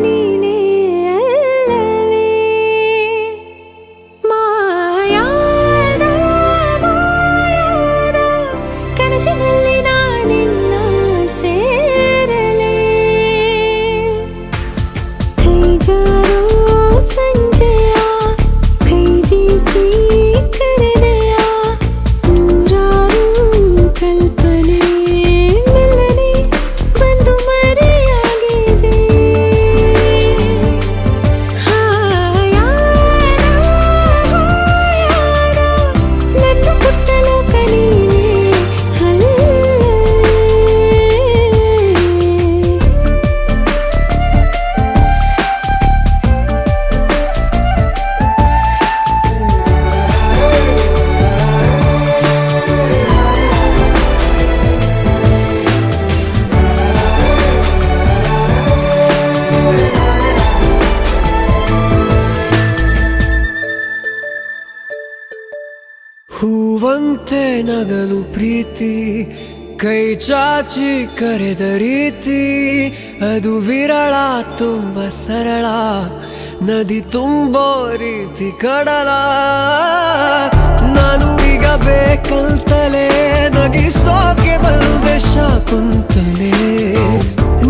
ನೀನೇ ಅಲ್ಲವೇ ಮಾಯಾದ ಮಾಯಾದ ಕನಸಿನಲ್ಲಿ ನಾನಿನ್ನ ಸೇರಲೇ ಕೈ ಜಾರೋ ಸಂಜೆಯ ಕೈ ಬೀಸಿ ಕರೆದೆಯ ನೂರಾರು ಕಲ್ಪನೆ ಮೆಲ್ಲನೆ ಬಂದು ಮರೆಯಾಗಿದೆ ಹಾಯಾದ ಹಾಯಾದ ನನ್ನ ಪುಟ್ಟ ಲೋಕ ನೀನೇ ಅಲ್ಲವೇ ಹೂವಂತೆ ನಗಲು ಪ್ರೀತಿ ಕೈ ಚಾಚಿ ಕರೆದ ರೀತಿ ಅದು ವಿರಳ ತುಂಬ ಸರಳ ನದಿ ತುಂಬೋ ರೀತಿ ಕಡಲ ನಾನು ಈಗ ಬೇಕಂತಲೇ ನಗಿಸೋಕೆ ಬಂದೆ ಶಾಕುಂತಲೇ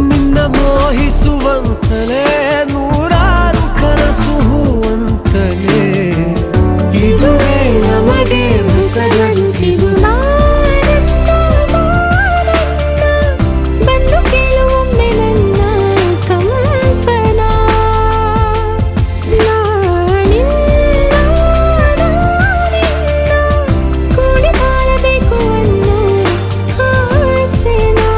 ನಿನ್ನ ಮೋಹಿಸುವಂತಲೇ ನೂರಾರು ಕನಸು ಹೂವಂತಲೇ ಇದುವೇ ನಮಗೆ ಹೊಸಗದು ಇದು ನಾನಂದ ಮಾನಂದ ಬಂದು ಕೇಳುವೊಮ್ಮೆ ನನ್ನ ಕಂಪನ ನಾನಿನ್ನ ನಾನಿನ್ನ ಕೂಡಿ ಬಾಳಬೇಕು ಅನ್ನೋ ಆಸೆನಾ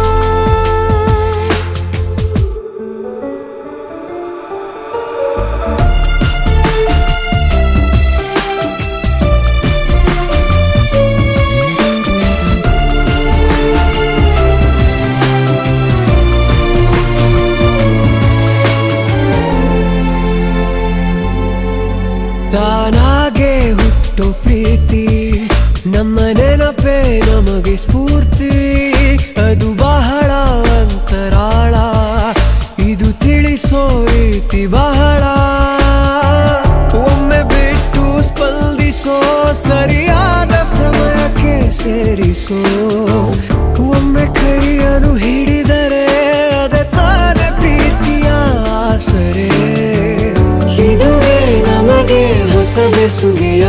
ತಾನಾಗೆ ಹುಟ್ಟೋ ಪ್ರೀತಿ ನಮ್ಮ ನೆನಪೇ ನಮಗೆ ಸ್ಫೂರ್ತಿ ಅದು ಬಹಳ ಅಂತರಾಳ ಇದು ತಿಳಿಸೋ ರೀತಿ ಬಹಳ ಒಮ್ಮೆ ಬಿಟ್ಟು ಸ್ಪಂದಿಸೋ ಸರಿಯಾದ ಸಮಯಕ್ಕೆ ಸೇರಿಸೋ ಒಮ್ಮೆ ಕೈಯನ್ನು ಹಿಡಿದರೆ ಅದೇ ತಾನೇ ಪ್ರೀತಿಯ ಆಸರೆ ಇದುವೇ ನಮಗೆ ಹೊಸ ಬೆಸುಗೆಯ